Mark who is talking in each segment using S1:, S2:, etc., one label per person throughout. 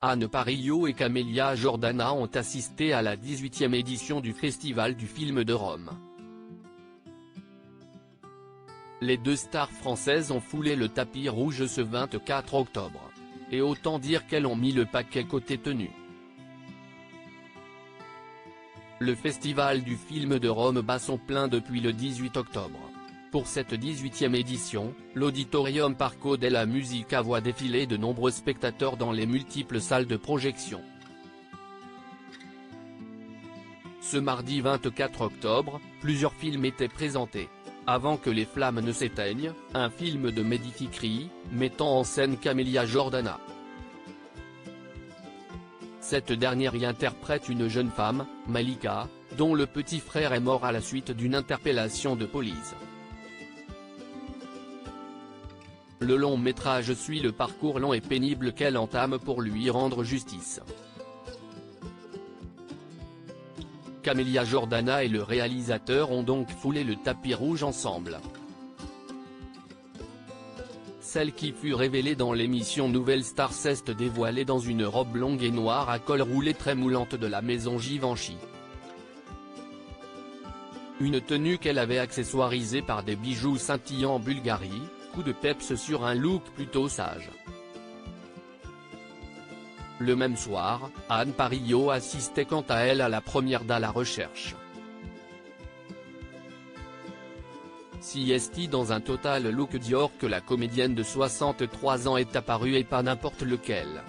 S1: Anne Parillo et Camélia Jordana ont assisté à la 18e édition du Festival du film de Rome. Les deux stars françaises ont foulé le tapis rouge ce 24 octobre. Et autant dire qu'elles ont mis le paquet côté tenue. Le Festival du film de Rome bat son plein depuis le 18 octobre. Pour cette 18e édition, l'Auditorium Parco della Musica voit défiler de nombreux spectateurs dans les multiples salles de projection. Ce mardi 24 octobre, plusieurs films étaient présentés. Avant que les flammes ne s'éteignent, un film de Mehdi Fikri, mettant en scène Camélia Jordana. Cette dernière y interprète une jeune femme, Malika, dont le petit frère est mort à la suite d'une interpellation de police. Le long métrage suit le parcours long et pénible qu'elle entame pour lui rendre justice. Camélia Jordana et le réalisateur ont donc foulé le tapis rouge ensemble. Celle qui fut révélée dans l'émission Nouvelle Star s'est dévoilée dans une robe longue et noire à col roulé très moulante de la maison Givenchy. Une tenue qu'elle avait accessoirisée par des bijoux scintillants en Bulgarie, coup de peps sur un look plutôt sage. Le même soir, Anne Parillo assistait quant à elle à la première d'À la recherche. Si est dans un total look Dior que la comédienne de 63 ans est apparue et pas n'importe lequel.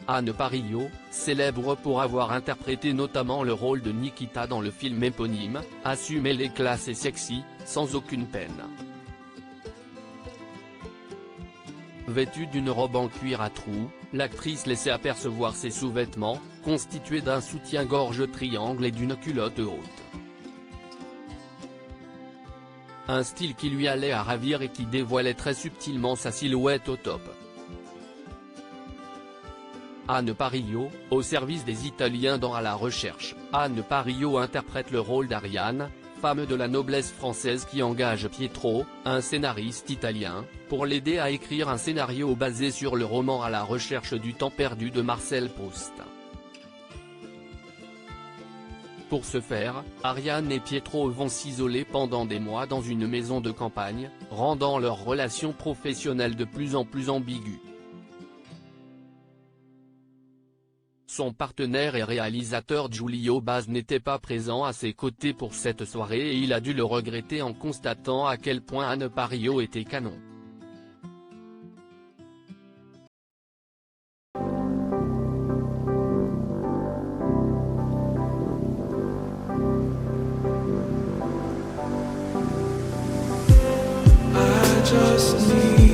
S1: Anne Parillo, célèbre pour avoir interprété notamment le rôle de Nikita dans le film éponyme, assumait les classes et sexy, sans aucune peine. Vêtue d'une robe en cuir à trous, l'actrice laissait apercevoir ses sous-vêtements, constitués d'un soutien-gorge triangle et d'une culotte haute. Un style qui lui allait à ravir et qui dévoilait très subtilement sa silhouette au top. Anne Parillo, au service des Italiens dans À la recherche, Anne Parillo interprète le rôle d'Ariane, femme de la noblesse française qui engage Pietro, un scénariste italien, pour l'aider à écrire un scénario basé sur le roman À la recherche du temps perdu de Marcel Proust. Pour ce faire, Ariane et Pietro vont s'isoler pendant des mois dans une maison de campagne, rendant leur relation professionnelle de plus en plus ambiguë. Son partenaire et réalisateur Giulio Baz n'était pas présent à ses côtés pour cette soirée et il a dû le regretter en constatant à quel point Anne Parillo était canon.
S2: Just need